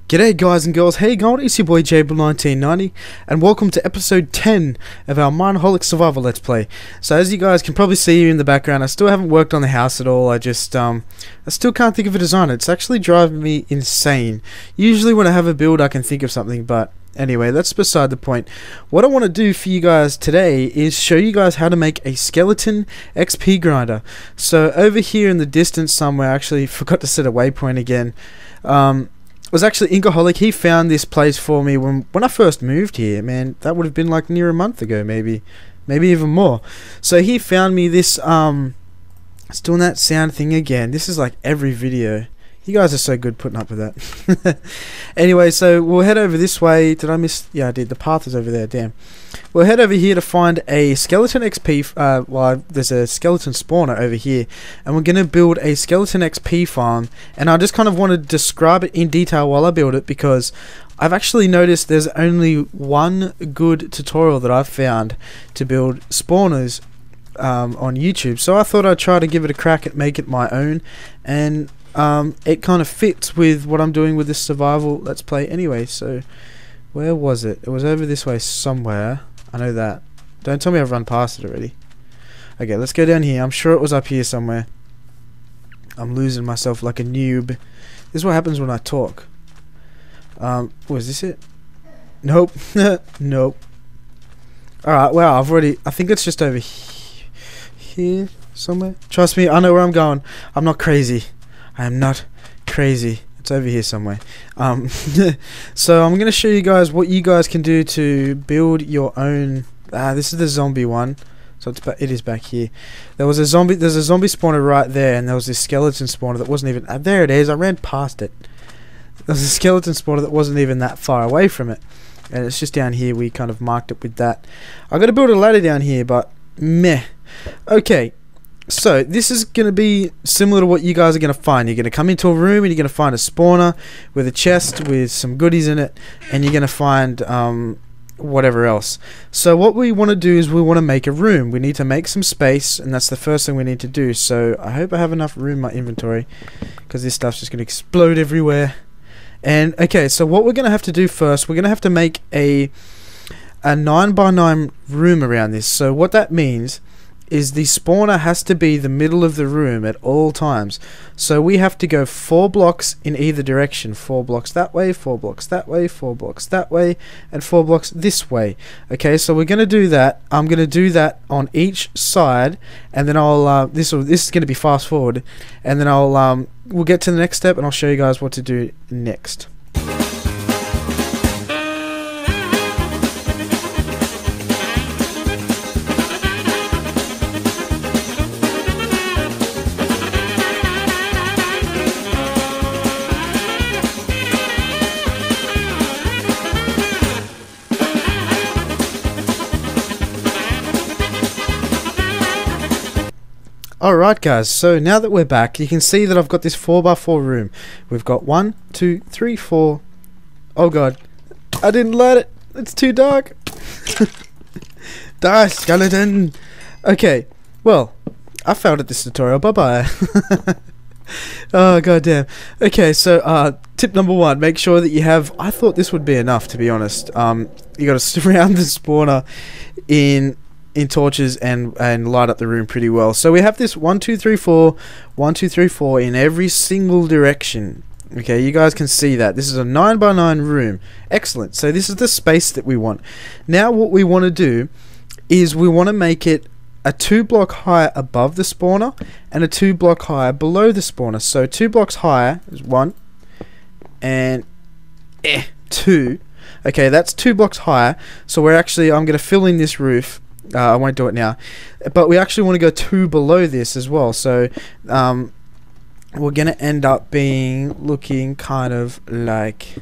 G'day guys and girls, how you going? It's your boy Jaybull 1990 and welcome to episode 10 of our Mineoholic survival let's play. So as you guys can probably see in the background, I still haven't worked on the house at all. I still can't think of a design. It's actually driving me insane. Usually when I have a build I can think of something, but anyway, that's beside the point. What I want to do for you guys today is show you guys how to make a skeleton XP grinder. So over here in the distance somewhere, I actually forgot to set a waypoint again. It was actually Mineoholic. He found this place for me when I first moved here. Man, that would have been like near a month ago, maybe even more. So he found me this. It's doing that sound thing again. This is like every video. You guys are so good putting up with that. Anyway, so we'll head over this way. Did I miss? Yeah, I did. The path is over there. Damn. We'll head over here to find a skeleton XP. Well, there's a skeleton spawner over here, and we're gonna build a skeleton XP farm. And I just kind of want to describe it in detail while I build it, because I've actually noticed there's only one good tutorial that I've found to build spawners on YouTube. So I thought I'd try to give it a crack at make it my own, and it kind of fits with what I'm doing with this survival let's play anyway. So where was it? It was over this way somewhere. I know that. Don't tell me I've run past it already. Okay, let's go down here. I'm sure it was up here somewhere. I'm losing myself like a noob. This is what happens when I talk. Was this it? Nope. Nope. Alright, wow, I think it's just over here somewhere. Trust me, I know where I'm going. I'm not crazy. I am not crazy. It's over here somewhere. So I'm going to show you guys what you guys can do to build your own. This is the zombie one. So it is back here. There's a zombie spawner right there, and there was this skeleton spawner that wasn't even. There it is. I ran past it. There's a skeleton spawner that wasn't even that far away from it, and it's just down here. We kind of marked it with that. I got to build a ladder down here, but meh. Okay. So this is going to be similar to what you guys are going to find. You're going to come into a room and you're going to find a spawner with a chest with some goodies in it, and you're going to find whatever else. So what we want to do is we want to make a room. We need to make some space, and that's the first thing we need to do. So I hope I have enough room in my inventory, because this stuff's just going to explode everywhere. And okay, so what we're going to have to do first, we're going to have to make a 9x9 room around this. So what that means is the spawner has to be the middle of the room at all times. So we have to go 4 blocks in either direction. 4 blocks that way, 4 blocks that way, 4 blocks that way, and 4 blocks this way. Okay, so we're going to do that. I'm going to do that on each side, and then I'll this is going to be fast forward, and then we'll get to the next step, and I'll show you guys what to do next. Alright guys, so now that we're back, you can see that I've got this 4x4 room. We've got 1, 2, 3, 4. Oh god, I didn't light it. It's too dark. Die, skeleton. Okay, well, I failed at this tutorial. Bye bye. Oh god damn. Okay, so tip number 1, make sure that you have. I thought this would be enough, to be honest. You got to surround the spawner in torches and light up the room pretty well. So we have this 1 2 3 4 1 2 3 4 in every single direction. Okay, you guys can see that this is a 9x9 room. Excellent. So this is the space that we want. Now what we want to do is we want to make it a 2 block higher above the spawner and a 2 block higher below the spawner. So 2 blocks higher is 1 and 2. Okay, that's 2 blocks higher. So I'm going to fill in this roof. I won't do it now, but we actually want to go 2 below this as well. So we're gonna end up looking kind of like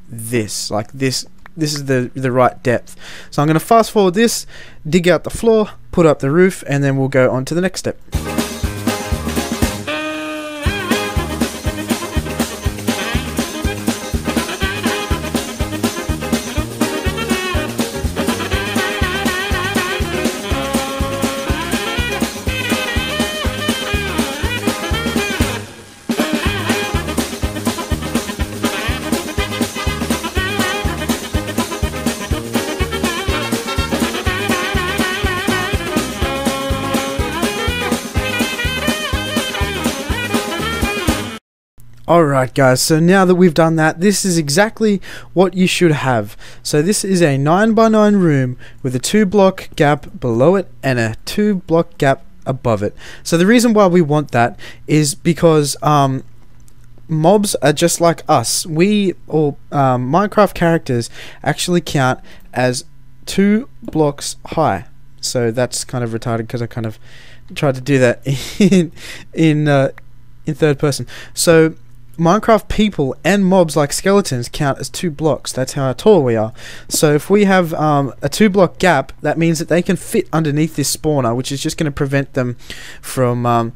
this. This is the right depth. So I'm gonna fast forward this, dig out the floor, put up the roof, and then we'll go on to the next step. Alright guys, so now that we've done that, this is exactly what you should have. So this is a 9x9 room with a 2-block gap below it and a 2-block gap above it. So the reason why we want that is because mobs are just like us. Minecraft characters actually count as 2 blocks high. So that's kind of retarded because I kind of tried to do that in third person. So Minecraft people and mobs like skeletons count as 2 blocks. That's how tall we are. So if we have a 2-block gap, that means that they can fit underneath this spawner, which is just going to prevent them from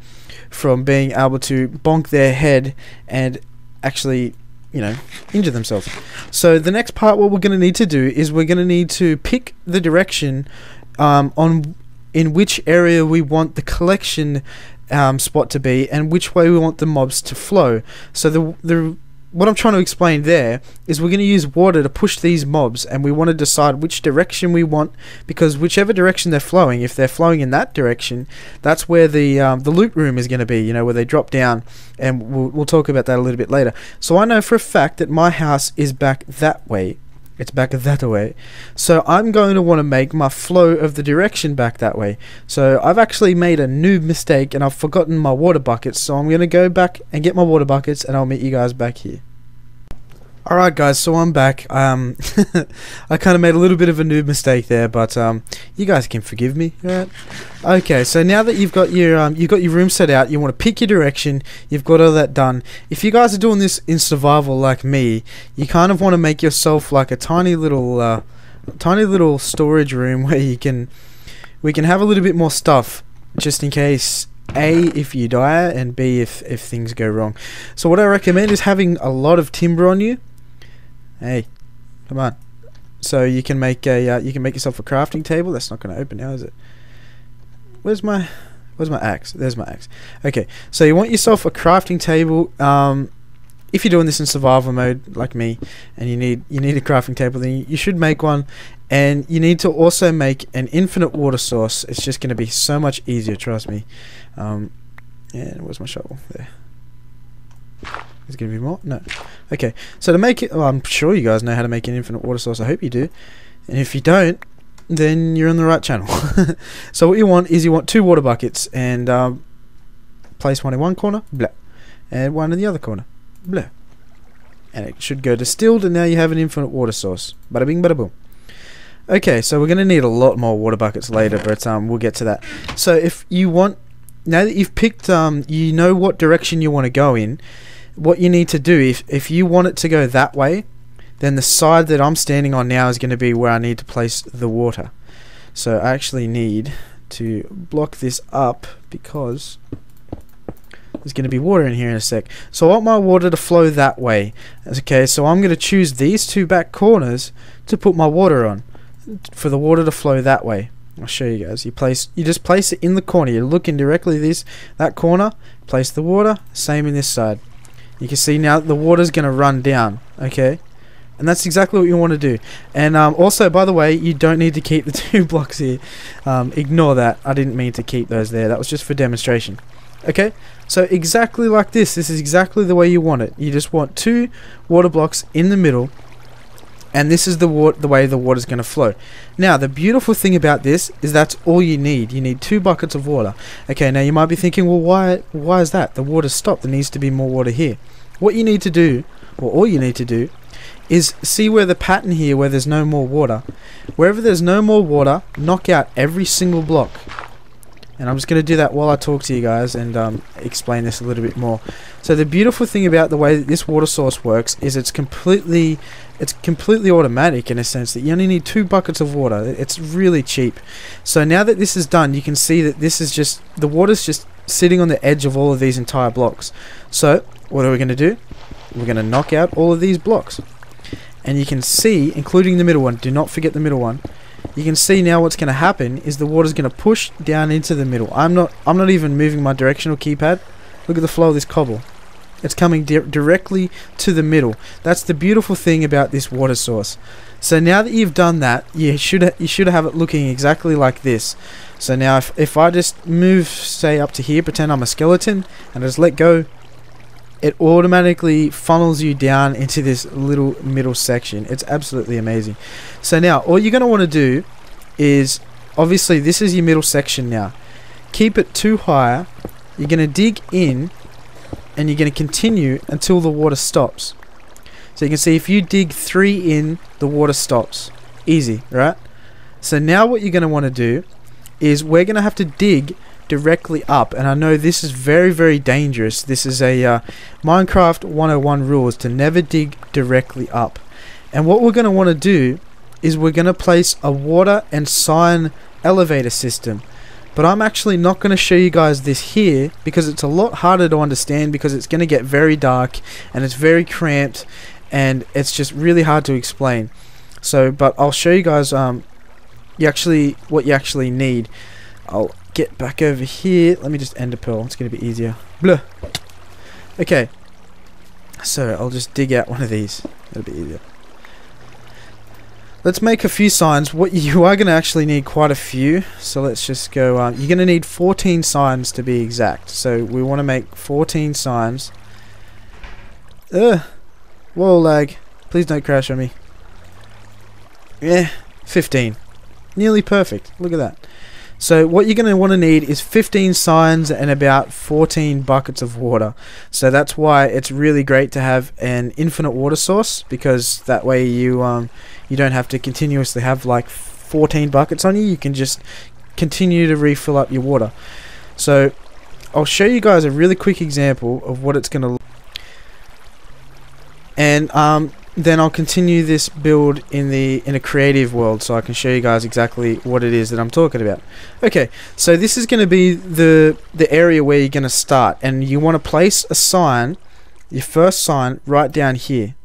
being able to bonk their head and actually, you know, injure themselves. So the next part, what we're going to need to do is we're going to need to pick the direction in which area we want the collection spot to be and which way we want the mobs to flow. So what I'm trying to explain there is we're going to use water to push these mobs, and we want to decide which direction we want, because whichever direction they're flowing, if they're flowing in that direction, that's where the loot room is going to be, you know, where they drop down, and we'll talk about that a little bit later. So I know for a fact that my house is back that way. It's back that way, so I'm going to want to make my flow of the direction back that way. So I've actually made a noob mistake and I've forgotten my water buckets, so I'm going to go back and get my water buckets and I'll meet you guys back here. Alright guys, so I'm back. I kind of made a little bit of a noob mistake there, but you guys can forgive me, right? Okay, so now that you've got your room set out, you want to pick your direction, you've got all that done. If you guys are doing this in survival like me, you kind of want to make yourself like a tiny little storage room where we can have a little bit more stuff, just in case A, if you die, and B, if things go wrong. So what I recommend is having a lot of timber on you. Hey, come on. So you can make yourself a crafting table. That's not going to open now, is it? Where's my axe? There's my axe. Okay, so you want yourself a crafting table. If you're doing this in survival mode like me, and you need a crafting table, then you should make one. And you need to also make an infinite water source. It's just going to be so much easier, trust me. And where's my shovel? There. Is going to be more? No. Okay, so to make it, well, I'm sure you guys know how to make an infinite water source. I hope you do. And if you don't, then you're on the right channel. So what you want is 2 water buckets, and place one in one corner, blah, and one in the other corner, blah. And it should go distilled, and now you have an infinite water source. Bada bing, bada boom. Okay, so we're going to need a lot more water buckets later, but we'll get to that. So if you want, now that you've picked, you know what direction you want to go in, what you need to do, if you want it to go that way, then the side that I'm standing on now is going to be where I need to place the water. So I actually need to block this up because there's going to be water in here in a sec. So I want my water to flow that way. Okay, so I'm going to choose these 2 back corners to put my water on, for the water to flow that way. I'll show you guys. You just place it in the corner. You're looking directly that corner, place the water, same in this side. You can see now the water's going to run down, okay? And that's exactly what you want to do. And also, by the way, you don't need to keep the 2 blocks here. Ignore that. I didn't mean to keep those there. That was just for demonstration. Okay? So exactly like this. This is exactly the way you want it. You just want 2 water blocks in the middle, and this is the way the water's going to flow. Now, the beautiful thing about this is that's all you need. You need 2 buckets of water. Okay, now you might be thinking, well, why is that? The water's stopped. There needs to be more water here. What you need to do, or all you need to do, is see where the pattern here, where there's no more water. Wherever there's no more water, knock out every single block. And I'm just going to do that while I talk to you guys and explain this a little bit more. So the beautiful thing about the way that this water source works is it's completely automatic, in a sense that you only need 2 buckets of water. It's really cheap. So now that this is done, you can see that this is just, the water's just sitting on the edge of all of these entire blocks. So what are we going to do? We're going to knock out all of these blocks. And you can see, including the middle one, do not forget the middle one. You can see now what's going to happen is the water's going to push down into the middle. I'm not even moving my directional keypad. Look at the flow of this cobble. It's coming directly to the middle. That's the beautiful thing about this water source. So now that you've done that, you should have it looking exactly like this. So now if I just move, say, up to here, pretend I'm a skeleton, and just let go it automatically funnels you down into this little middle section. It's absolutely amazing. So now all you're going to want to do is, obviously this is your middle section now. Keep it too high. You're going to dig in and you're going to continue until the water stops. So you can see if you dig 3 in, the water stops. Easy, right? So now what you're going to want to do is we're going to have to dig directly up, and I know this is very, very dangerous. This is a Minecraft 101 rules to never dig directly up. And what we're going to want to do is we're going to place a water and sign elevator system. But I'm actually not going to show you guys this here because it's a lot harder to understand, because it's going to get very dark and it's very cramped and it's just really hard to explain. So, but I'll show you guys what you actually need. I'll get back over here. Let me just end a pearl. It's going to be easier. Blah. Okay. So I'll just dig out one of these. It'll be easier. Let's make a few signs. What you are going to actually need quite a few. So let's just go. You're going to need 14 signs to be exact. So we want to make 14 signs. Whoa, lag. Please don't crash on me. Yeah, 15. Nearly perfect. Look at that. So what you're going to want to need is 15 signs and about 14 buckets of water. So that's why it's really great to have an infinite water source, because that way you don't have to continuously have like 14 buckets on you. You can just continue to refill up your water. So I'll show you guys a really quick example of what it's going to look like. And then I'll continue this build in a creative world, so I can show you guys exactly what it is that I'm talking about. Okay, so this is going to be the area where you're going to start, and you want to place a sign, your first sign, right down here.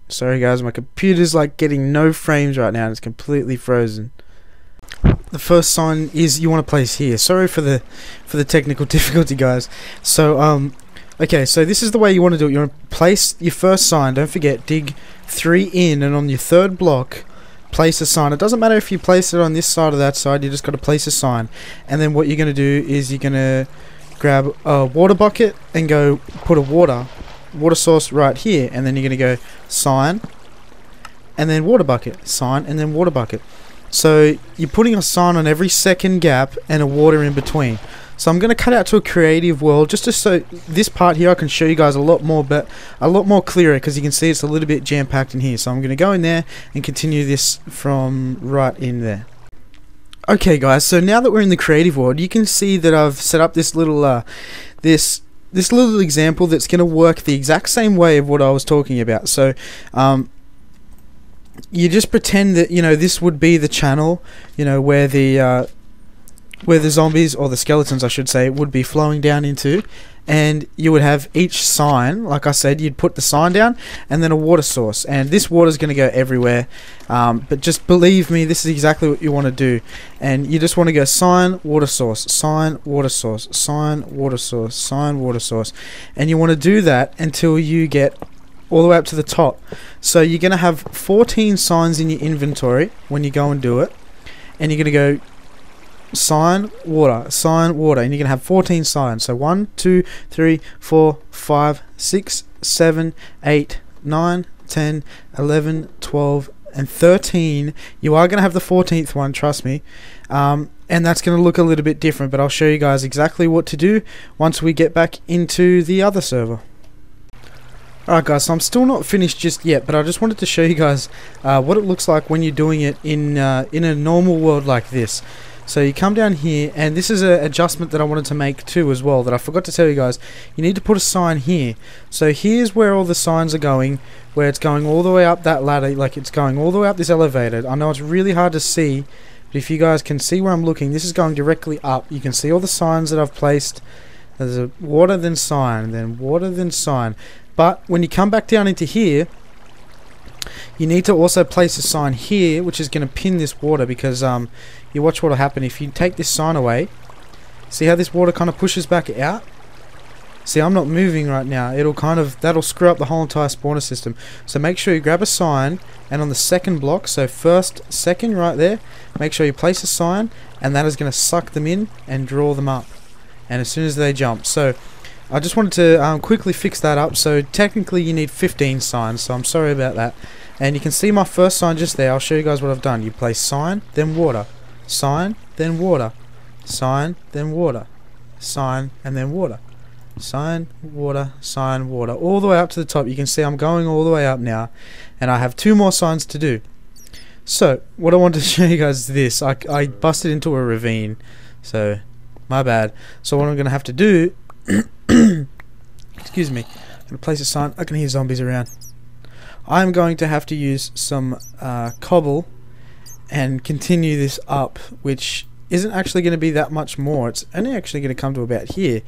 Sorry guys, my computer's like getting no frames right now, and it's completely frozen. The first sign is you want to place here. Sorry for the technical difficulty, guys. So okay, so this is the way you want to do it. You want to place your first sign. Don't forget, dig 3 in, and on your third block, place a sign. It doesn't matter if you place it on this side or that side. You just got to place a sign. And then what you're going to do is you're going to grab a water bucket and go put a water source right here. And then you're going to go sign, and then water bucket, sign, and then water bucket. So you're putting a sign on every second gap and a water in between. So I'm going to cut out to a creative world just so this part here I can show you guys a lot more clearer, because you can see it's a little bit jam-packed in here. So I'm going to go in there and continue this from right in there. Okay guys, so now that we're in the creative world, you can see that I've set up this little this little example that's going to work the exact same way of what I was talking about. So you just pretend that, you know, this would be the channel, you know, where the zombies, or the skeletons I should say, would be flowing down into, and you would have each sign, like I said, you'd put the sign down and then a water source, and this water is going to go everywhere, but just believe me, this is exactly what you want to do. And you just want to go sign, water source, sign, water source, sign, water source, sign, water source, and you want to do that until you get all the way up to the top. So you're going to have 14 signs in your inventory when you go and do it, and you're going to go sign, water, and you're going to have 14 signs. So 1, 2, 3, 4, 5, 6, 7, 8, 9, 10, 11, 12, and 13. You are going to have the 14th one, trust me, and that's going to look a little bit different, but I'll show you guys exactly what to do once we get back into the other server. Alright guys, so I'm still not finished just yet, but I just wanted to show you guys what it looks like when you're doing it in a normal world like this. So you come down here, and this is an adjustment that I wanted to make too as well, that I forgot to tell you guys. You need to put a sign here. So here's where all the signs are going, where it's going all the way up that ladder, like it's going all the way up this elevator. I know it's really hard to see, but if you guys can see where I'm looking, this is going directly up. You can see all the signs that I've placed. There's a water, then sign, then water, then sign. But when you come back down into here, you need to also place a sign here, which is going to pin this water, because you watch what will happen if you take this sign away. See how this water kind of pushes back out? See, I'm not moving right now. That'll screw up the whole entire spawner system. So make sure you grab a sign, and on the second block, so first, second right there, make sure you place a sign, and that is going to suck them in and draw them up. And as soon as they jump, so I just wanted to quickly fix that up. So technically you need 15 signs, so I'm sorry about that. And you can see my first sign just there. I'll show you guys what I've done. You place sign, then water, sign, then water, sign, then water, sign, and then water, sign, water, sign, water, all the way up to the top. You can see I'm going all the way up now, and I have 2 more signs to do. So what I wanted to show you guys is this. I busted into a ravine, so my bad. So what I'm going to have to do excuse me, I'm going to place a sign. I can hear zombies around. I'm going to have to use some cobble and continue this up, which isn't actually going to be that much more. It's only actually going to come to about here.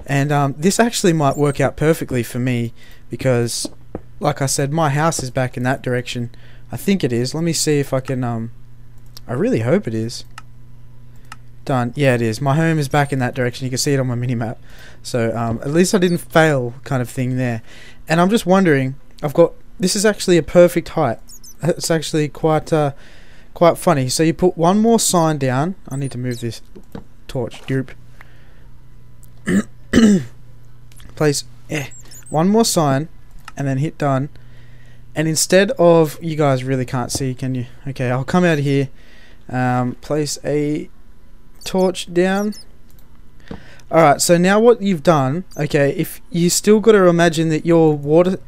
And this actually might work out perfectly for me because, like I said, my house is back in that direction. I think it is. Let me see if I can... I really hope it is. Done. Yeah, it is. My home is back in that direction. You can see it on my mini-map. So, at least I didn't fail kind of thing there. And I'm just wondering, this is actually a perfect height. It's actually quite funny. So you put one more sign down. I need to move this torch. Doop. Place one more sign and then hit done. And instead of, you guys really can't see, can you? Okay, I'll come out of here, place a torch down. Alright, so now what you've done, okay, if you still got to imagine that your water,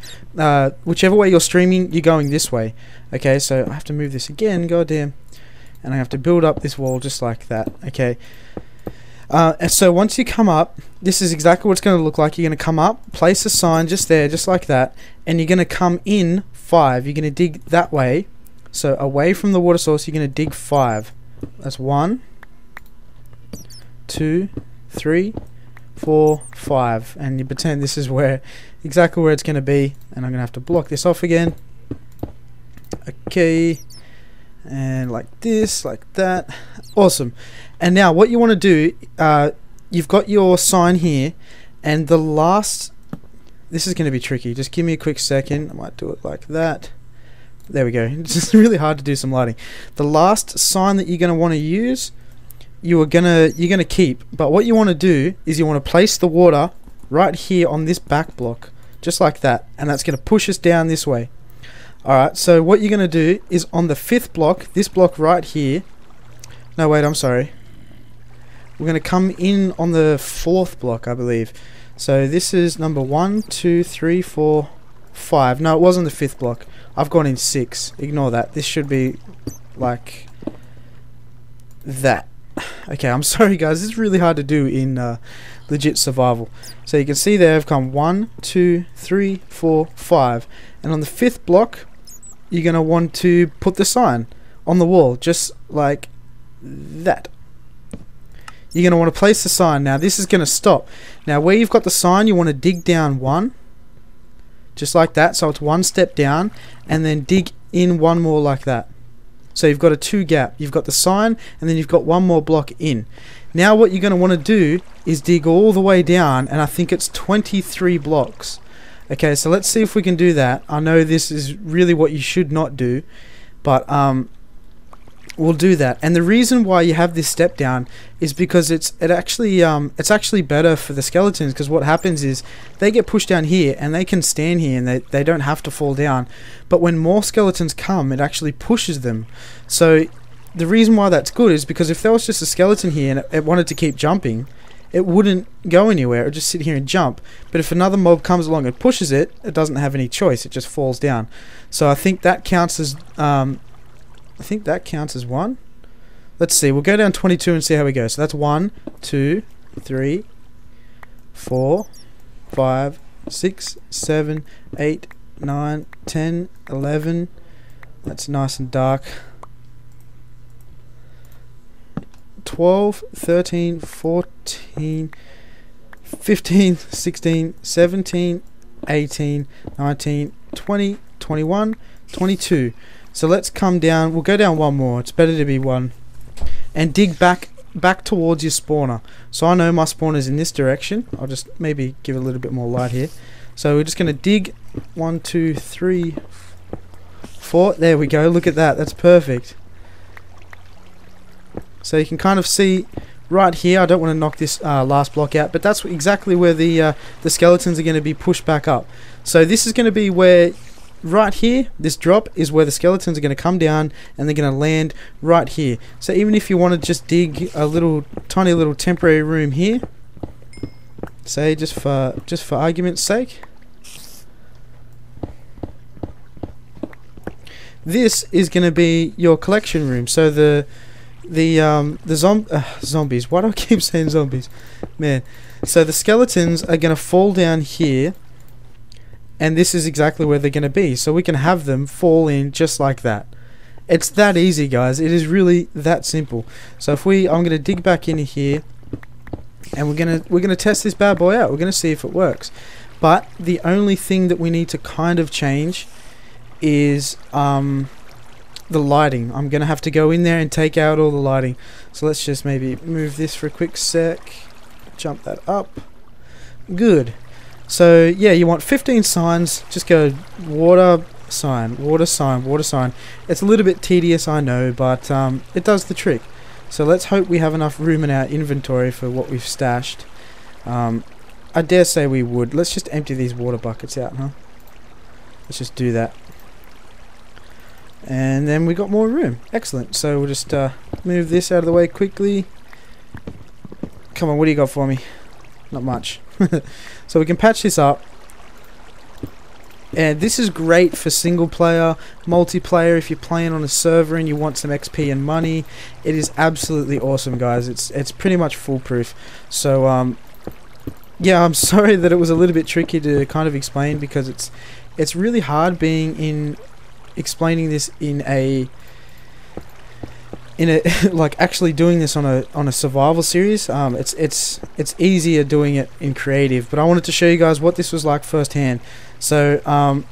whichever way you're streaming, you're going this way. Okay, so I have to move this again, goddamn, and I have to build up this wall just like that. Okay, and so once you come up, this is exactly what it's going to look like. You're going to come up, place a sign just there, just like that, and you're going to come in 5. You're going to dig that way, so away from the water source. You're going to dig 5. That's 1, 2, 3, 4, 5, and you pretend this is exactly where it's going to be. And I'm going to have to block this off again. Okay, and like this, like that. Awesome. And now what you want to do, you've got your sign here, and the last, this is going to be tricky, just give me a quick second. I might do it like that. There we go. It's just really hard to do some lighting. The last sign that you're going to want to use, you're gonna keep, but what you want to do is you want to place the water right here on this back block, just like that, and that's going to push us down this way. Alright, so what you're going to do is on the 5th block, this block right here, no wait, I'm sorry, we're going to come in on the 4th block, I believe. So this is number 1, 2, 3, 4, 5. No, it was on the 5th block. I've gone in 6. Ignore that. This should be like that. Okay, I'm sorry guys, this is really hard to do in legit survival. So you can see there I've come 1, 2, 3, 4, 5, and on the 5th block you're going to want to put the sign on the wall, just like that. You're going to want to place the sign. Now this is going to stop. Now where you've got the sign, you want to dig down 1, just like that, so it's 1 step down, and then dig in 1 more like that. So you've got a 2 gap. You've got the sign, and then you've got 1 more block in. Now what you're going to want to do is dig all the way down, and I think it's 23 blocks. Okay, so let's see if we can do that. I know this is really what you should not do, but we'll do that. And the reason why you have this step down is because it's actually better for the skeletons, because what happens is they get pushed down here and they can stand here and they don't have to fall down. But when more skeletons come, it actually pushes them. So the reason why that's good is because if there was just a skeleton here and it wanted to keep jumping, it wouldn't go anywhere. It would just sit here and jump. But if another mob comes along and pushes it, it doesn't have any choice. It just falls down. So I think that counts as 1. Let's see. We'll go down 22 and see how we go. So that's 1, 2, 3, 4, 5, 6, 7, 8, 9, 10, 11. That's nice and dark. 12, 13, 14, 15, 16, 17, 18, 19, 20, 21, 22. So let's come down. We'll go down 1 more. It's better to be 1. And dig back towards your spawner. So I know my spawner's in this direction. I'll just maybe give a little bit more light here. So we're just going to dig 1, 2, 3, 4. There we go. Look at that. That's perfect. So you can kind of see right here. I don't want to knock this last block out, but that's exactly where the skeletons are going to be pushed back up. So this is going to be where, right here, this drop is where the skeletons are going to come down and they're going to land right here. So even if you want to just dig a little tiny little temporary room here, say just for argument's sake, this is going to be your collection room. So the zombies. Why do I keep saying zombies? Man. So the skeletons are going to fall down here, and this is exactly where they're going to be. So we can have them fall in just like that. It's that easy, guys. It is really that simple. So if I'm going to dig back in here, and we're going to test this bad boy out. We're going to see if it works. But the only thing that we need to kind of change is the lighting. I'm gonna have to go in there and take out all the lighting. So let's just maybe move this for a quick sec, jump that up. Good. So yeah, you want 15 signs. Just go water sign, water sign, water sign. It's a little bit tedious, I know, but it does the trick. So let's hope we have enough room in our inventory for what we've stashed. I dare say we would. Let's just empty these water buckets out, huh? Let's just do that. And then we got more room. Excellent. So we'll just move this out of the way quickly. Come on, what do you got for me? Not much. So we can patch this up. And this is great for single player, multiplayer. If you're playing on a server and you want some XP and money, it is absolutely awesome, guys. It's pretty much foolproof. So yeah, I'm sorry that it was a little bit tricky to kind of explain, because it's really hard explaining this in a like actually doing this on a survival series. It's easier doing it in creative, but I wanted to show you guys what this was like firsthand. So I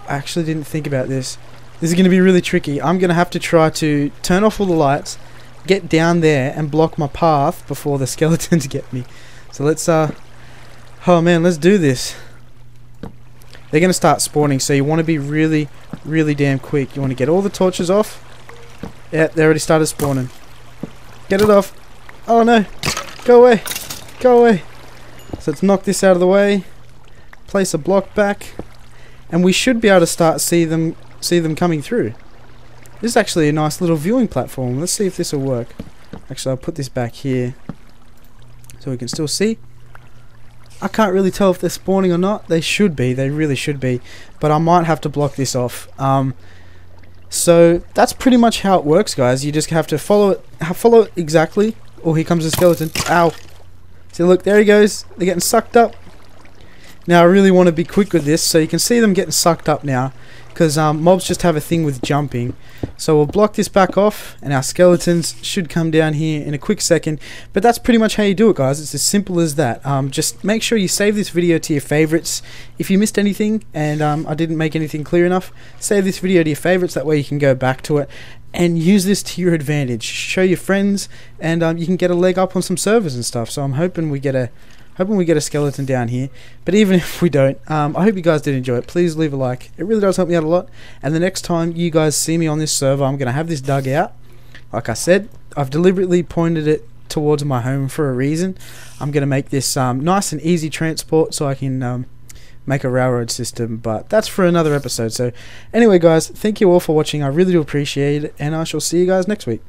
actually didn't think about this. This is going to be really tricky. I'm going to have to try to turn off all the lights, get down there and block my path before the skeletons get me. So let's oh man, let's do this. They're going to start spawning, so you want to be really, really damn quick. You want to get all the torches off. Yeah, they already started spawning. Get it off. Oh no. Go away. Go away. So let's knock this out of the way. Place a block back. And we should be able to start see them coming through. This is actually a nice little viewing platform. Let's see if this will work. Actually, I'll put this back here so we can still see. I can't really tell if they're spawning or not. They should be. They really should be. But I might have to block this off. So that's pretty much how it works, guys. You just have to follow it exactly. Oh, here comes the skeleton. Ow. See, look, there he goes. They're getting sucked up. Now, I really want to be quick with this, so you can see them getting sucked up now, because mobs just have a thing with jumping. So we'll block this back off, and our skeletons should come down here in a quick second. But that's pretty much how you do it, guys. It's as simple as that. Just make sure you save this video to your favorites. If you missed anything and I didn't make anything clear enough, save this video to your favorites. That way you can go back to it and use this to your advantage. Show your friends, and you can get a leg up on some servers and stuff. So I'm hoping we get a skeleton down here. But even if we don't, I hope you guys did enjoy it. Please leave a like. It really does help me out a lot. And the next time you guys see me on this server, I'm going to have this dug out. Like I said, I've deliberately pointed it towards my home for a reason. I'm going to make this nice and easy transport so I can make a railroad system. But that's for another episode. So anyway, guys, thank you all for watching. I really do appreciate it. And I shall see you guys next week.